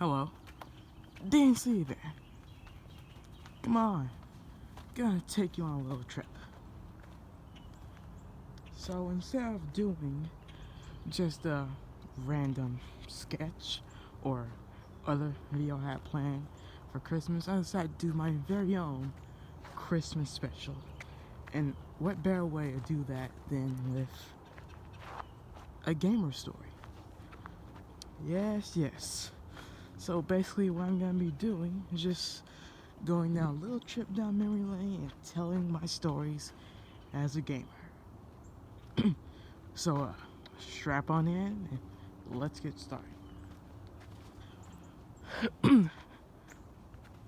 Hello. Didn't see you there. Come on. Gonna take you on a little trip. So instead of doing just a random sketch or other video I had planned for Christmas, I decided to do my very own Christmas special. And what better way to do that than with a gamer story? Yes. So basically what I'm gonna be doing is just going down a little trip down memory lane and telling my stories as a gamer. So strap on in and let's get started.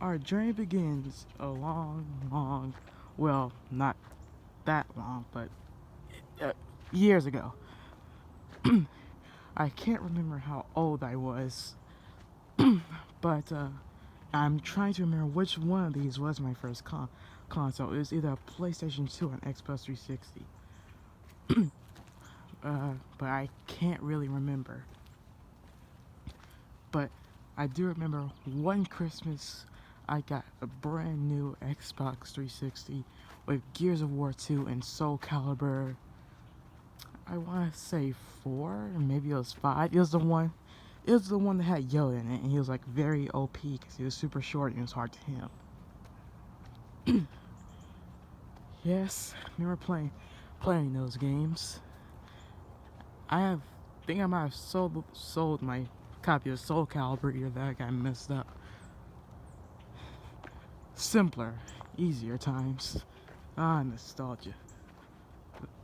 Our journey begins a long, well, not that long, but years ago. I can't remember how old I was, but I'm trying to remember which one of these was my first console. It was either a PlayStation 2 or an Xbox 360. But I can't really remember. But I do remember one Christmas I got a brand new Xbox 360 with Gears of War 2 and Soul Calibur. I want to say 4, or maybe it was 5. It was the one that had Yoda in it, and he was like very OP because he was super short and it was hard to him. Yes, I remember playing those games. Think I might have sold my copy of Soul Calibur either that got messed up. Simpler, easier times. Nostalgia.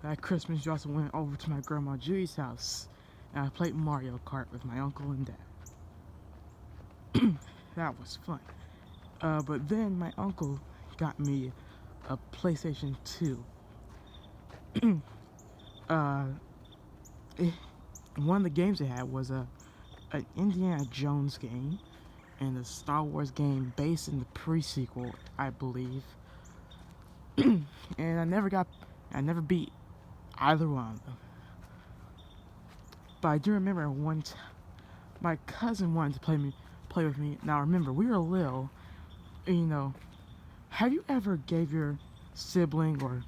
That Christmas, you also went over to my grandma Judy's house, and I played Mario Kart with my uncle and dad. That was fun. But then my uncle got me a PlayStation 2. One of the games they had was an Indiana Jones game and a Star Wars game based in the pre-sequel, I believe. And I never beat either one of them. But I do remember my cousin wanted to play with me. Now remember, we were little, and, have you ever gave your sibling or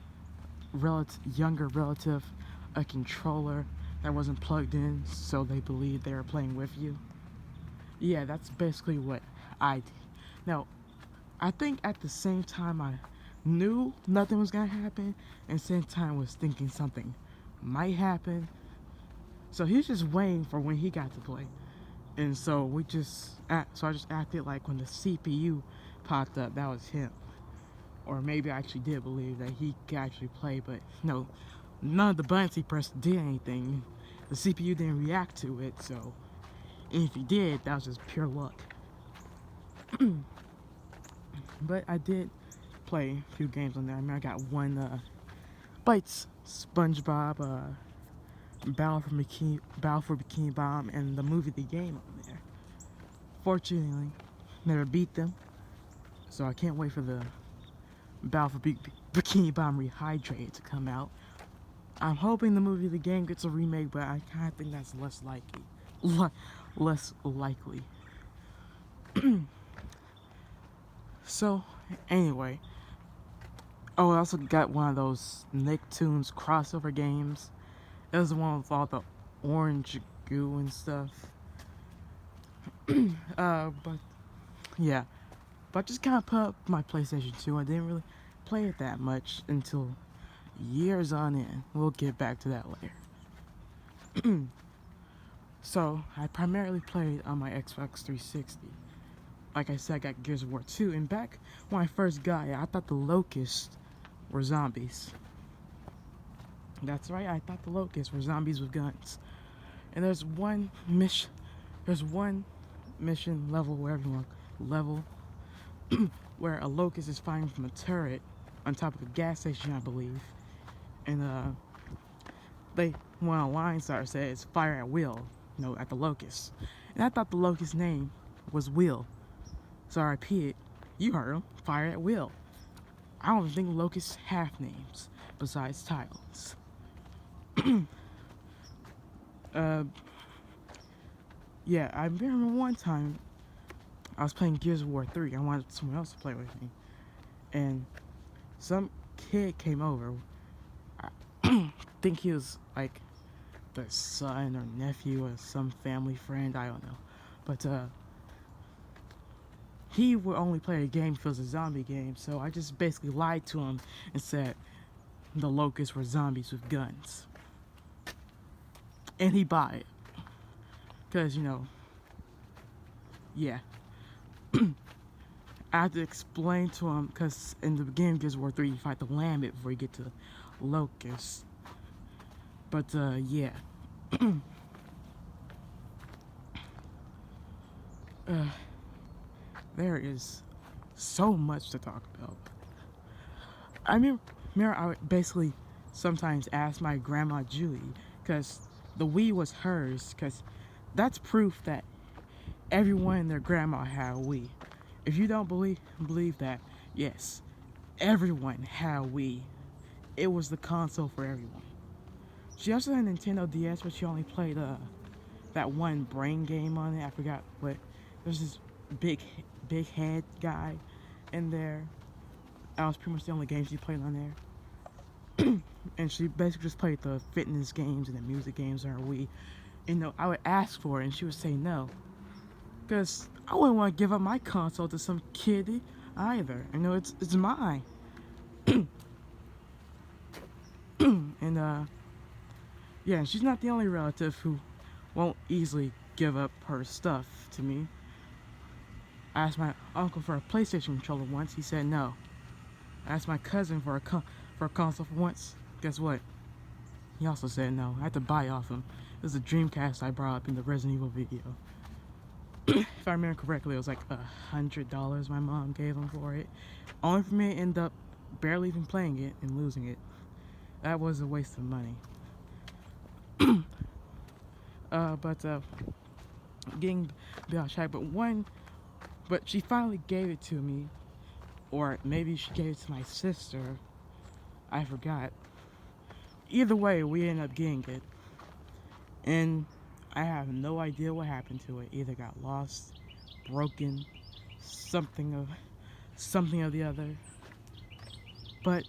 younger relative a controller that wasn't plugged in so they believed they were playing with you? Yeah, that's basically what I did. Now, I think at the same time I knew nothing was gonna happen, and at the same time was thinking something might happen. So he was just waiting for when he got to play. And so I just acted like when the CPU popped up, that was him. Or maybe I actually did believe that he could actually play, but no, none of the buttons he pressed did anything. The CPU didn't react to it, so, and if he did, that was just pure luck. But I did play a few games on there. I mean, I got one, Bites, SpongeBob, Battle for Bikini Bottom, and the movie The Game on there. Fortunately, never beat them, so I can't wait for the Battle for Bikini Bottom Rehydrated to come out. I'm hoping the movie The Game gets a remake, but I kind of think that's less likely. Less likely. So, anyway. Oh, I also got one of those Nicktoons crossover games. It was the one with all the orange goo and stuff. But yeah. But I just kind of put up my PlayStation 2. I didn't really play it that much until years on in. We'll get back to that later. So, I primarily played on my Xbox 360. Like I said, I got Gears of War 2. And back when I first got it, I thought the Locusts were zombies. That's right, I thought the Locusts were zombies with guns. And there's one mission level, wherever you want, level, where a Locust is firing from a turret on top of a gas station, I believe. And one of the line stars says fire at will, at the Locust. And I thought the Locust name was Will. So I repeat it, you heard him, fire at will. I don't think Locusts have names besides titles. Yeah, I remember one time I was playing Gears of War 3. I wanted someone else to play with me. And some kid came over. I think he was like the son or nephew of some family friend. I don't know. But he would only play a game if it was a zombie game. So I just basically lied to him and said the locusts were zombies with guns. And he bought it. Because, you know, yeah. I had to explain to him, because in the beginning of Gears of War 3, you fight the Lambent before you get to Locust. But, yeah. There is so much to talk about. I remember I would basically sometimes ask my grandma Julie, because the Wii was hers, because that's proof that everyone and their grandma had a Wii. If you don't believe that, yes, everyone had a Wii. It was the console for everyone. She also had a Nintendo DS, but she only played that one brain game on it. I forgot what. There's this big head guy in there. That was pretty much the only game she played on there. And she basically just played the fitness games and the music games on her Wii. You know, I would ask for it and she would say no. Because I wouldn't want to give up my console to some kid either. You know, it's mine. And yeah, she's not the only relative who won't easily give up her stuff to me. I asked my uncle for a PlayStation controller once. He said no. I asked my cousin for a console for once. Guess what? He also said no. I had to buy off him. It was a Dreamcast I brought up in the Resident Evil video. If I remember correctly, it was like $100 my mom gave him for it. Only for me to end up barely even playing it and losing it. That was a waste of money. Getting beyond track, but she finally gave it to me, or maybe she gave it to my sister. I forgot. Either way, we ended up getting it, and I have no idea what happened to it. Either got lost, broken, something of the other. But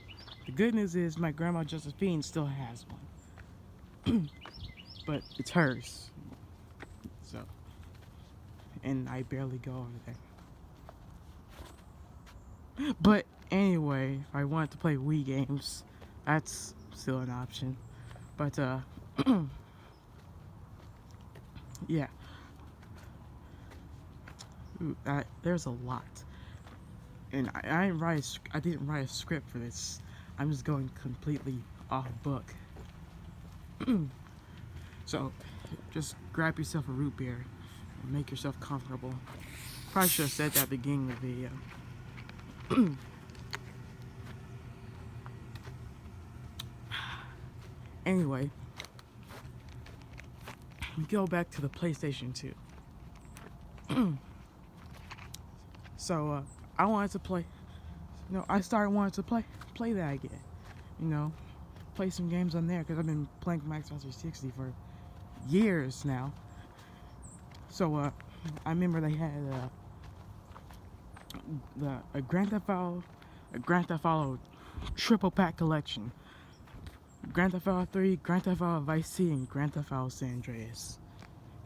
the good news is my grandma Josephine still has one. But it's hers. So, and I barely go over there. But anyway, if I wanted to play Wii games, that's still an option. But yeah. Ooh, there's a lot. And I didn't write a script for this. I'm just going completely off book. So, just grab yourself a root beer and make yourself comfortable. Probably should have said that at the beginning of the video. Anyway, we go back to the PlayStation 2. So, I wanted to play. I started wanting to play that again. Play some games on there because I've been playing my Xbox 360 for years now. So I remember they had a Grand Theft Auto triple pack collection. Grand Theft Auto 3, Grand Theft Auto Vice City, and Grand Theft Auto San Andreas.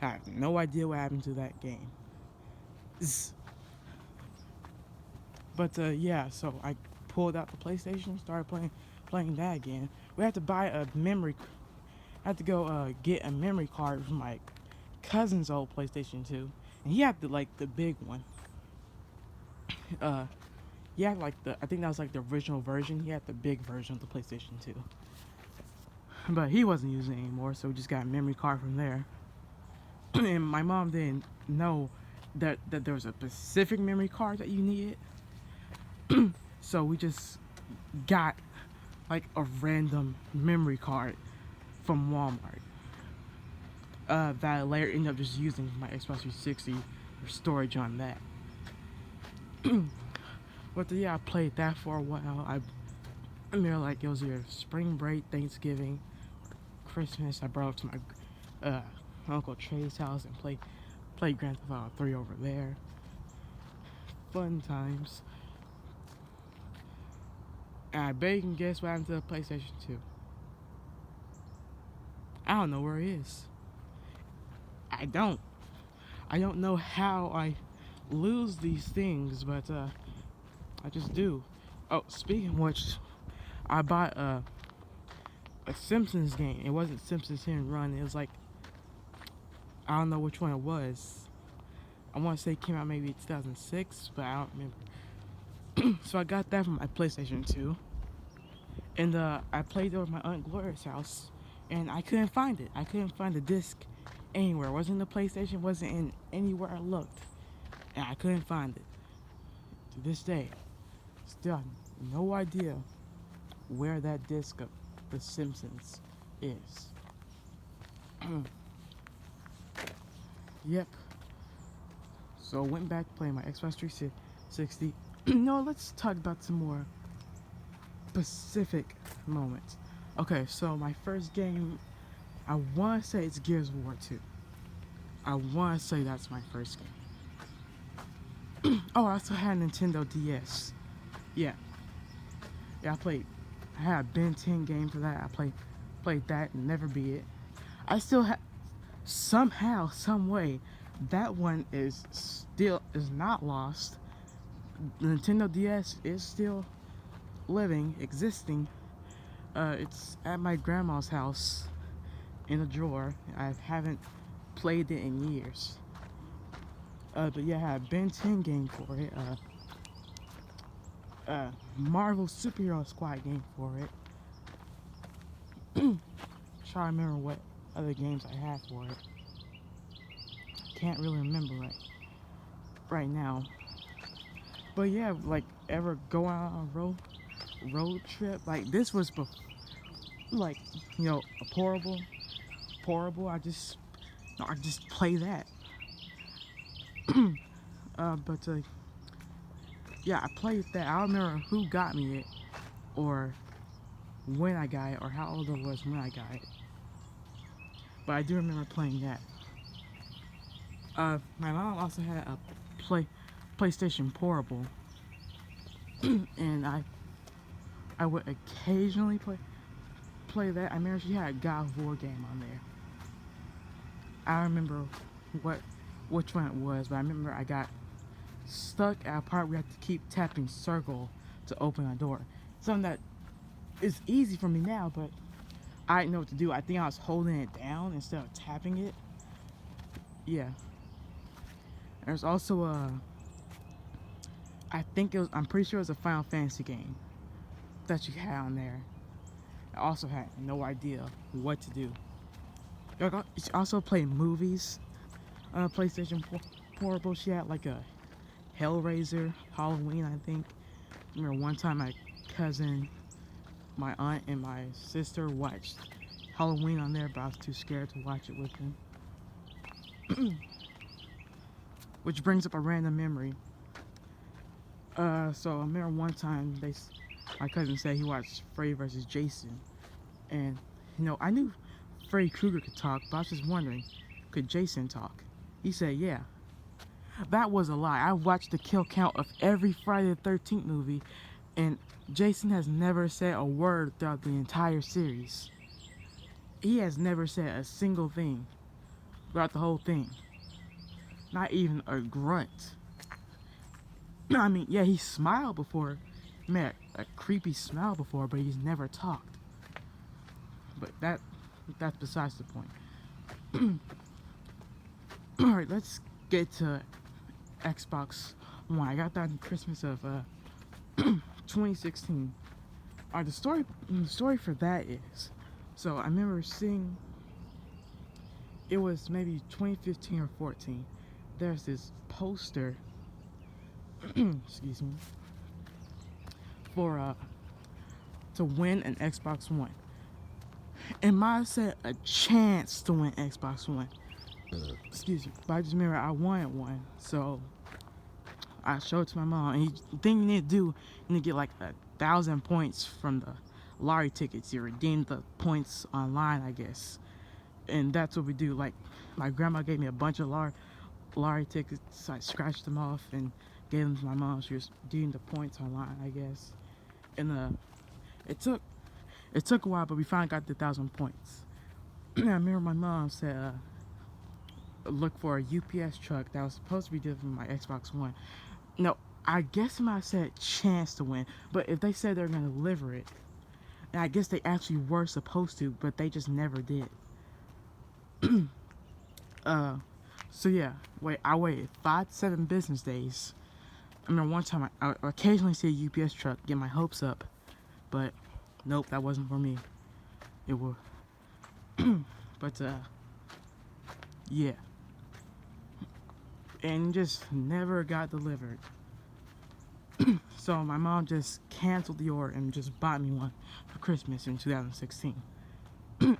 I have no idea what happened to that game. But yeah, so I pulled out the PlayStation, started playing that again. We had to buy a memory. I had to go get a memory card from my cousin's old PlayStation 2, and he had the big one. He had I think that was the original version. He had the big version of the PlayStation 2, but he wasn't using it anymore, so we just got a memory card from there. And my mom didn't know that there was a specific memory card that you needed. So we just got a random memory card from Walmart that I later ended up just using my Xbox 360 for storage on that. But yeah, I played that for a while. I remember it was either spring break, Thanksgiving, Christmas. I brought it to my Uncle Trey's house and played Grand Theft Auto 3 over there. fun times. And I bet you can guess what happened to the PlayStation 2. I don't know where it is. I don't. I don't know how I lose these things, but I just do. Oh, speaking of which, I bought a Simpsons game. It wasn't Simpsons Hit and Run. It was like, I don't know which one it was. I want to say it came out maybe 2006, but I don't remember. So I got that from my PlayStation 2. And I played it over my Aunt Gloria's house. And I couldn't find it. I couldn't find the disc anywhere. It wasn't in the PlayStation. Wasn't in anywhere I looked. And I couldn't find it. To this day, still have no idea where that disc of The Simpsons is. Yep. So I went back to play my Xbox 360. No, let's talk about some more specific moments. Okay, so my first game, I want to say it's Gears of War 2. I want to say that's my first game. Oh, I also had a Nintendo DS. Yeah, I had a Ben 10 game for that. I played that and never beat it. I still have, somehow, some way, that one is not lost. The Nintendo DS is still living, existing. It's at my grandma's house in a drawer. I haven't played it in years. But yeah, I had a Ben 10 game for it. Marvel Superhero Squad game for it. Trying to remember what other games I had for it. Can't really remember right now. But yeah, like ever go out on a road trip? Like this was like, you know, a portable. I just play that. Yeah, I played that. I don't remember who got me it, or when I got it, or how old I was when I got it. But I do remember playing that. My mom also had a PlayStation Portable, and I would occasionally play that. I remember she had a God of War game on there. I don't remember which one it was, but I remember I got stuck at a part where we had to keep tapping circle to open a door. Something that is easy for me now, but I didn't know what to do. I think I was holding it down instead of tapping it. Yeah. There's also I'm pretty sure it was a Final Fantasy game that you had on there. I also had no idea what to do. You also play movies on a PlayStation Portable. She had like a Hellraiser, Halloween, I think. I remember one time my cousin, my aunt, and my sister watched Halloween on there, but I was too scared to watch it with them. Which brings up a random memory. So I remember one time my cousin said he watched Freddy vs. Jason, and you know, I knew Freddy Krueger could talk, but I was just wondering, could Jason talk? He said, yeah. That was a lie. I watched the kill count of every Friday the 13th movie, and Jason has never said a word throughout the entire series. He has never said a single thing throughout the whole thing. Not even a grunt. I mean, yeah, he smiled before. He made a creepy smile before, but he's never talked. But that's besides the point. Alright, let's get to Xbox One. I got that in Christmas of 2016. The story for that is, so I remember seeing, it was maybe 2015 or 14. There's this poster, excuse me, for to win an Xbox One. And mine said a chance to win Xbox One. Excuse me, but I just remember I wanted one, so I showed it to my mom. And the thing you need to do, you need to get like 1,000 points from the lottery tickets. You redeem the points online, I guess. And that's what we do. Like, my grandma gave me a bunch of lottery tickets. So I scratched them off and gave them to my mom. She was doing the points online, I guess. And it took a while, but we finally got the 1,000 points. I remember my mom said, look for a UPS truck that was supposed to be delivering my Xbox One. No, I guess it might have said chance to win, but if they said they're gonna deliver it, and I guess they actually were supposed to, but they just never did. So yeah, I waited 5 to 7 business days. I remember one time I occasionally see a UPS truck, get my hopes up, but nope, that wasn't for me. It was, but yeah, and just never got delivered. So my mom just canceled the order and just bought me one for Christmas in 2016.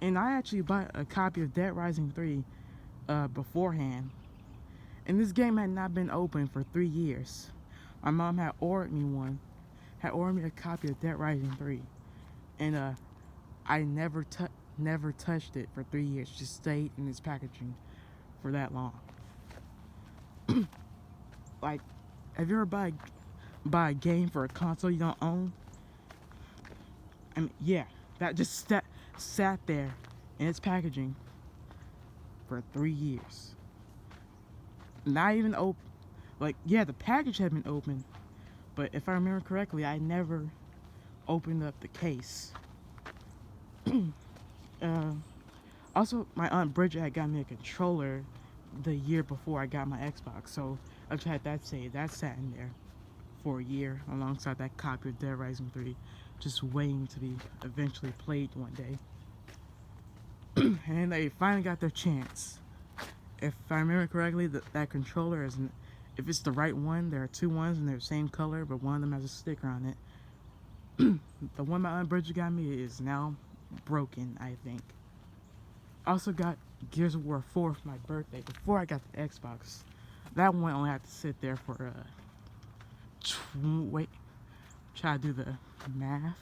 And I actually bought a copy of Dead Rising 3 beforehand. And this game had not been open for 3 years. My mom had ordered me a copy of Dead Rising 3. And I never touched it for 3 years. Just stayed in its packaging for that long. Like, have you ever buy a game for a console you don't own? I mean, yeah, that just sat there in its packaging for 3 years. Not even open. Like, yeah, the package had been open, but if I remember correctly, I never opened up the case. Also, my Aunt Bridget had got me a controller the year before I got my Xbox, so I've had that saved. That sat in there for a year alongside that copy of Dead Rising 3, just waiting to be eventually played one day. And they finally got their chance. If I remember correctly, that controller is, if it's the right one, there are 2 ones and they're the same color, but one of them has a sticker on it. The one my Aunt Bridget got me is now broken, I think. I also got Gears of War 4 for my birthday before I got the Xbox. That one only had to sit there for try to do the math.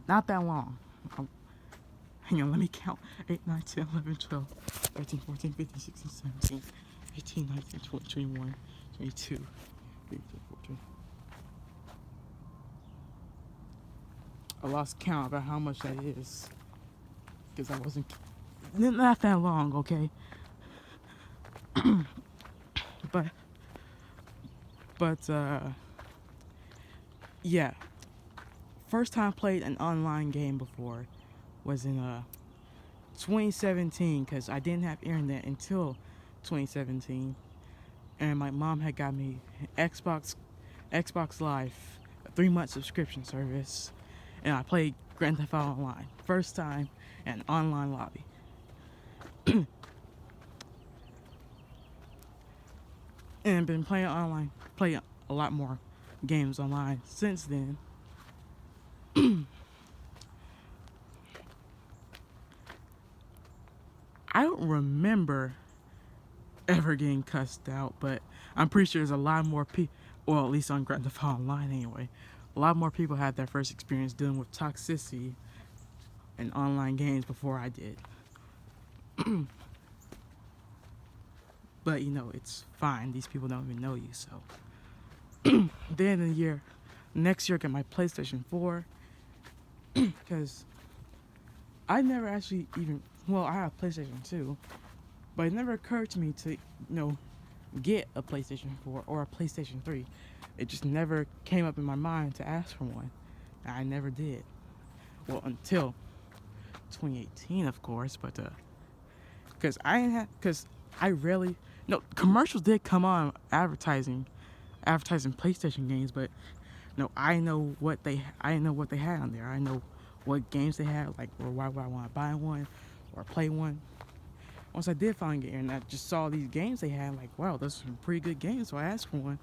Not that long. Hang on, let me count. 8, 9, 10, 11, 12, 13, 14, 15, 16, 17, 18, 19, 20, 21, 22, 23, 24. I lost count about how much that is. Because I wasn't... Not that long, okay? But, yeah. First time I played an online game before was in 2017, because I didn't have internet until 2017, and my mom had got me Xbox Live, a 3-month subscription service, and I played Grand Theft Auto Online, first time in an online lobby. And been playing a lot more games online since then. I don't remember ever getting cussed out, but I'm pretty sure there's a lot more people, well, at least on Grand Theft Auto Online anyway, a lot more people had their first experience dealing with toxicity in online games before I did. But, you know, it's fine. These people don't even know you, so. Then next year I got my PlayStation 4, because I never actually even, well, I have PlayStation 2, but it never occurred to me to, get a PlayStation 4 or a PlayStation 3. It just never came up in my mind to ask for one. And I never did. Well, until 2018, of course, but, because commercials did come on advertising PlayStation games, but I know what they had on there. I know what games they had, like, or why would I want to buy one or play one. Once I did finally get here and I just saw these games they had, like, wow, those are some pretty good games, so I asked for one.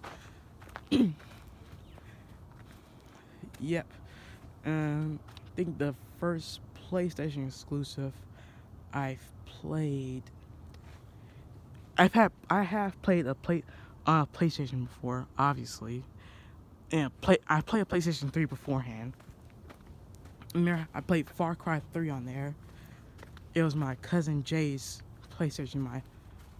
Yep. I think the first PlayStation exclusive I have played a PlayStation before, obviously, and I played a PlayStation 3 beforehand. I played Far Cry 3 on there. It was my cousin Jay's PlayStation my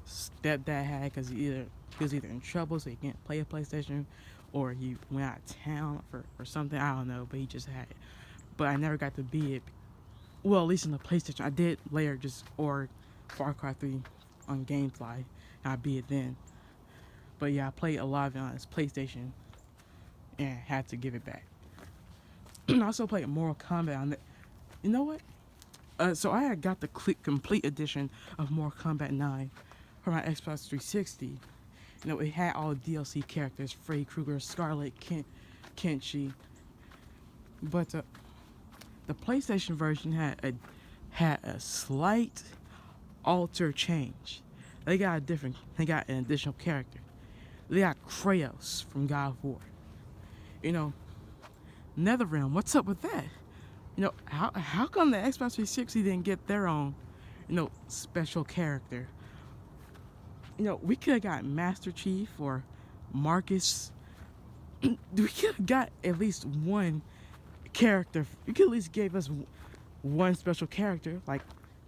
stepdad had, because he either he was either in trouble so he can't play a PlayStation, or he went out of town for something. I don't know, but he just had it. But I never got to beat it. Well, at least in the PlayStation, I did later just order Far Cry 3 on GameFly, and I beat it then. But yeah, I played a lot of it on his PlayStation, and had to give it back. I also played Mortal Kombat on it. You know what? So I had got the complete edition of Mortal Kombat 9 for my Xbox 360. You know, it had all the DLC characters: Freddy Krueger, Scarlet, Kenshi. But the PlayStation version had a slight alter change. They got an additional character. They got Kratos from God of War. You know, NetherRealm, what's up with that? You know, how come the Xbox 360 didn't get their own, special character? You know, we could have got Master Chief or Marcus. We could have got at least one character. You could at least give us one special character. Like,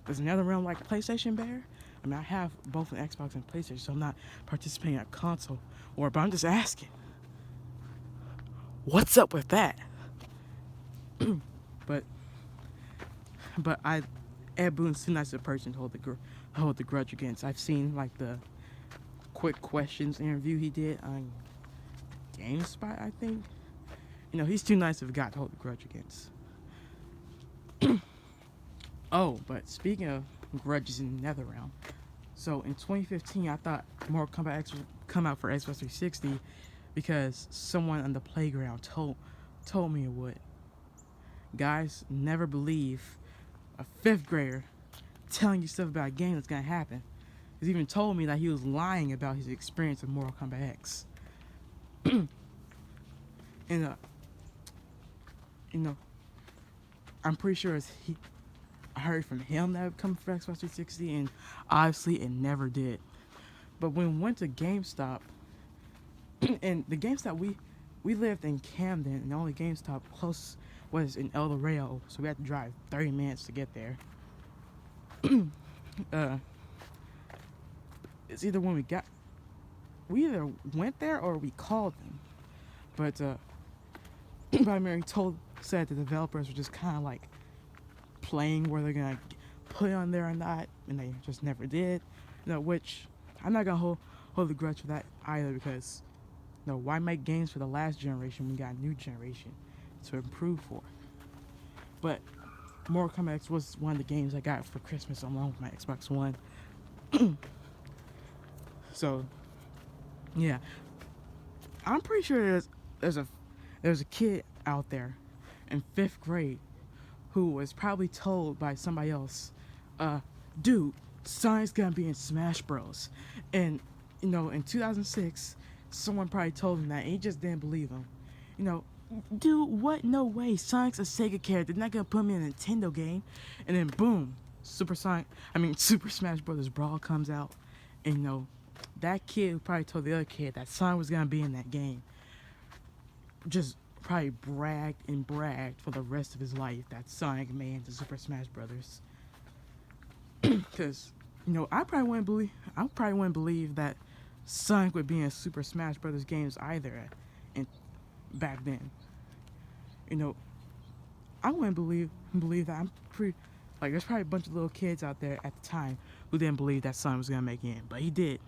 does NetherRealm like PlayStation better? I mean, I have both an Xbox and PlayStation, so I'm not participating in a console war, but I'm just asking. What's up with that? But Ed Boon's too nice a person to hold the grudge against. I've seen like the quick questions interview he did on GameSpot, I think. You know, he's too nice of a guy to hold the grudge against. Oh, but speaking of grudges in NetherRealm, so in 2015, I thought Mortal Kombat X would come out for Xbox 360 because someone on the playground told me it would. Guys, never believe a 5th grader telling you stuff about a game that's gonna happen. He's even told me that he was lying about his experience of Mortal Kombat X. And I'm pretty sure I heard from him that it would come for Xbox 360, and obviously it never did. But when we went to GameStop, and the GameStop we lived in Camden, and the only GameStop close was in El Dorado, so we had to drive 30 minutes to get there. It's either when we either went there or we called them. But Mary said the developers were just kind of like playing where they're gonna put it on there or not, and they just never did. Which I'm not gonna hold the grudge for that either, because why make games for the last generation when we got a new generation to improve for? But Mortal Kombat X was one of the games I got for Christmas along with my Xbox One. So yeah, I'm pretty sure there's a kid out there in 5th grade who was probably told by somebody else, dude, Sonic's gonna be in Smash Bros. And in 2006, someone probably told him that, and he just didn't believe him. Dude, what? No way. Sonic's a Sega character. They're not gonna put him in a Nintendo game. And then boom, Super Smash Bros. Brawl comes out, and that kid probably told the other kid that Sonic was gonna be in that game. Just probably bragged for the rest of his life that Sonic made into Super Smash Brothers. Because I probably wouldn't believe that Sonic would be in Super Smash Brothers games either. Back then, I wouldn't believe that. I'm pretty like there's probably a bunch of little kids out there at the time who didn't believe that Sonic was gonna make it in, but he did.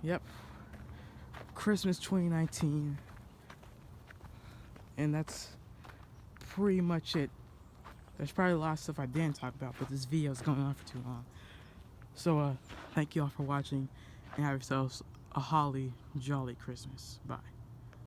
Yep, Christmas 2019, and that's pretty much it. There's probably a lot of stuff I didn't talk about, but this video is going on for too long. So thank you all for watching, and have yourselves a holly jolly Christmas. Bye.